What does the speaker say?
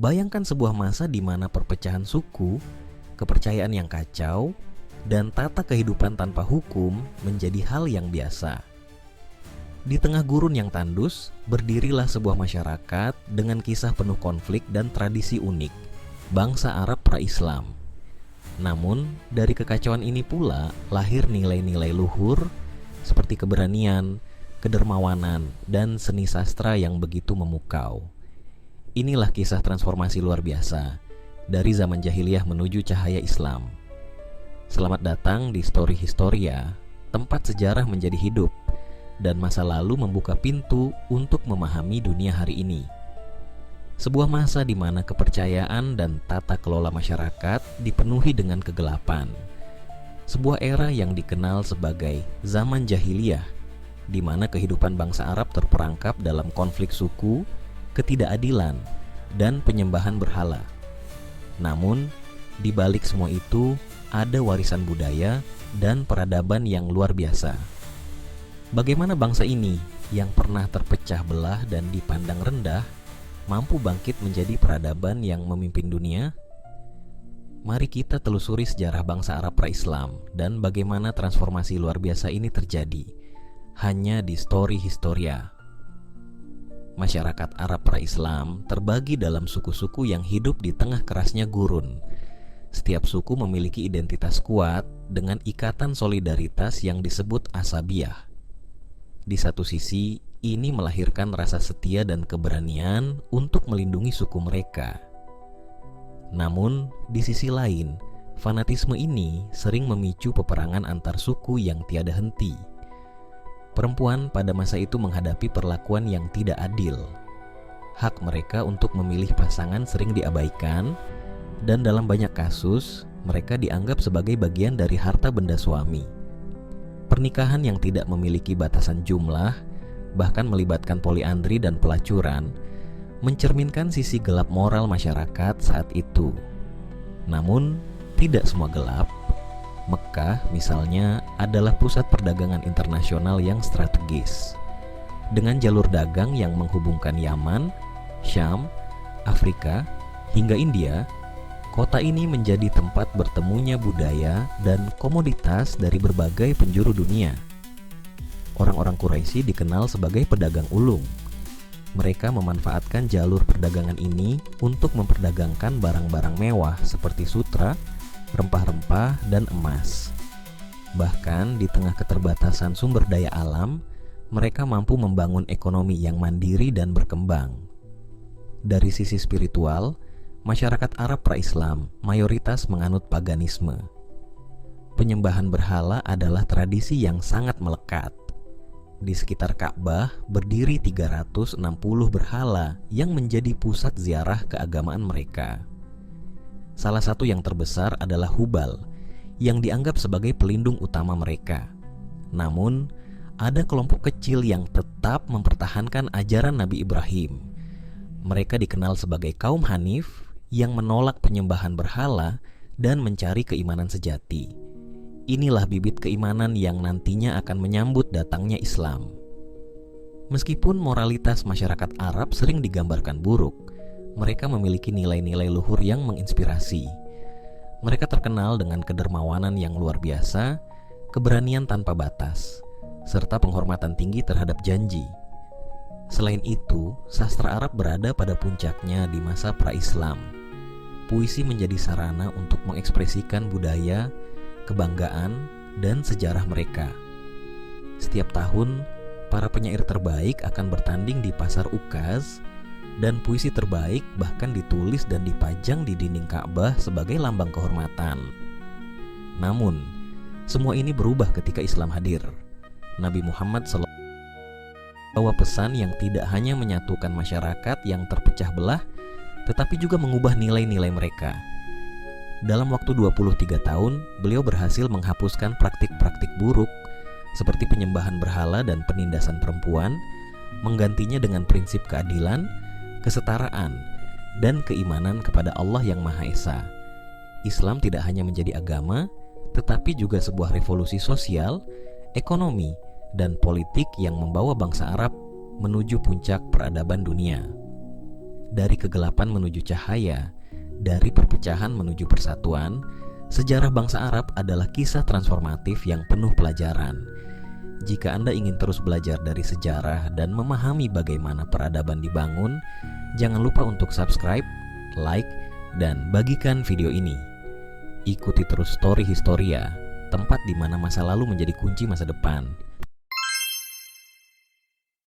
Bayangkan sebuah masa di mana perpecahan suku, kepercayaan yang kacau, dan tata kehidupan tanpa hukum menjadi hal yang biasa. Di tengah gurun yang tandus, berdirilah sebuah masyarakat dengan kisah penuh konflik dan tradisi unik, bangsa Arab pra-Islam. Namun, dari kekacauan ini pula lahir nilai-nilai luhur seperti keberanian, kedermawanan, dan seni sastra yang begitu memukau. Inilah kisah transformasi luar biasa dari zaman jahiliyah menuju cahaya Islam. Selamat datang di Story Historia, tempat sejarah menjadi hidup dan masa lalu membuka pintu untuk memahami dunia hari ini. Sebuah masa di mana kepercayaan dan tata kelola masyarakat dipenuhi dengan kegelapan. Sebuah era yang dikenal sebagai zaman jahiliyah, di mana kehidupan bangsa Arab terperangkap dalam konflik suku, ketidakadilan, dan penyembahan berhala. Namun, di balik semua itu ada warisan budaya dan peradaban yang luar biasa. Bagaimana bangsa ini yang pernah terpecah belah dan dipandang rendah mampu bangkit menjadi peradaban yang memimpin dunia? Mari kita telusuri sejarah bangsa Arab pra-Islam dan bagaimana transformasi luar biasa ini terjadi hanya di Story Historia. Masyarakat Arab pra-Islam terbagi dalam suku-suku yang hidup di tengah kerasnya gurun. Setiap suku memiliki identitas kuat dengan ikatan solidaritas yang disebut asabiyah. Di satu sisi, ini melahirkan rasa setia dan keberanian untuk melindungi suku mereka. Namun, di sisi lain, fanatisme ini sering memicu peperangan antar suku yang tiada henti. Perempuan pada masa itu menghadapi perlakuan yang tidak adil. Hak mereka untuk memilih pasangan sering diabaikan, dan dalam banyak kasus, mereka dianggap sebagai bagian dari harta benda suami. Pernikahan yang tidak memiliki batasan jumlah, bahkan melibatkan poliandri dan pelacuran, mencerminkan sisi gelap moral masyarakat saat itu. Namun, tidak semua gelap. Mekkah, misalnya, adalah pusat perdagangan internasional yang strategis. Dengan jalur dagang yang menghubungkan Yaman, Syam, Afrika, hingga India, kota ini menjadi tempat bertemunya budaya dan komoditas dari berbagai penjuru dunia. Orang-orang Quraisy dikenal sebagai pedagang ulung. Mereka memanfaatkan jalur perdagangan ini untuk memperdagangkan barang-barang mewah seperti sutra, rempah-rempah, dan emas. Bahkan di tengah keterbatasan sumber daya alam, mereka mampu membangun ekonomi yang mandiri dan berkembang. Dari sisi spiritual, masyarakat Arab pra-Islam mayoritas menganut paganisme. Penyembahan berhala adalah tradisi yang sangat melekat. Di sekitar Ka'bah berdiri 360 berhala yang menjadi pusat ziarah keagamaan mereka. Salah satu yang terbesar adalah Hubal, yang dianggap sebagai pelindung utama mereka. Namun, ada kelompok kecil yang tetap mempertahankan ajaran Nabi Ibrahim. Mereka dikenal sebagai kaum Hanif yang menolak penyembahan berhala dan mencari keimanan sejati. Inilah bibit keimanan yang nantinya akan menyambut datangnya Islam. Meskipun moralitas masyarakat Arab sering digambarkan buruk, mereka memiliki nilai-nilai luhur yang menginspirasi. Mereka terkenal dengan kedermawanan yang luar biasa, keberanian tanpa batas, serta penghormatan tinggi terhadap janji. Selain itu, sastra Arab berada pada puncaknya di masa pra-Islam. Puisi menjadi sarana untuk mengekspresikan budaya, kebanggaan, dan sejarah mereka. Setiap tahun, para penyair terbaik akan bertanding di pasar Ukaz, dan puisi terbaik bahkan ditulis dan dipajang di dinding Ka'bah sebagai lambang kehormatan. Namun, semua ini berubah ketika Islam hadir. Nabi Muhammad SAW membawa pesan yang tidak hanya menyatukan masyarakat yang terpecah belah, tetapi juga mengubah nilai-nilai mereka. Dalam waktu 23 tahun, beliau berhasil menghapuskan praktik-praktik buruk seperti penyembahan berhala dan penindasan perempuan, menggantinya dengan prinsip keadilan, kesetaraan, dan keimanan kepada Allah yang Maha Esa. Islam tidak hanya menjadi agama, tetapi juga sebuah revolusi sosial, ekonomi, dan politik yang membawa bangsa Arab menuju puncak peradaban dunia. Dari kegelapan menuju cahaya, dari perpecahan menuju persatuan, sejarah bangsa Arab adalah kisah transformatif yang penuh pelajaran. Jika Anda ingin terus belajar dari sejarah dan memahami bagaimana peradaban dibangun, jangan lupa untuk subscribe, like, dan bagikan video ini. Ikuti terus Story Historia, tempat di mana masa lalu menjadi kunci masa depan.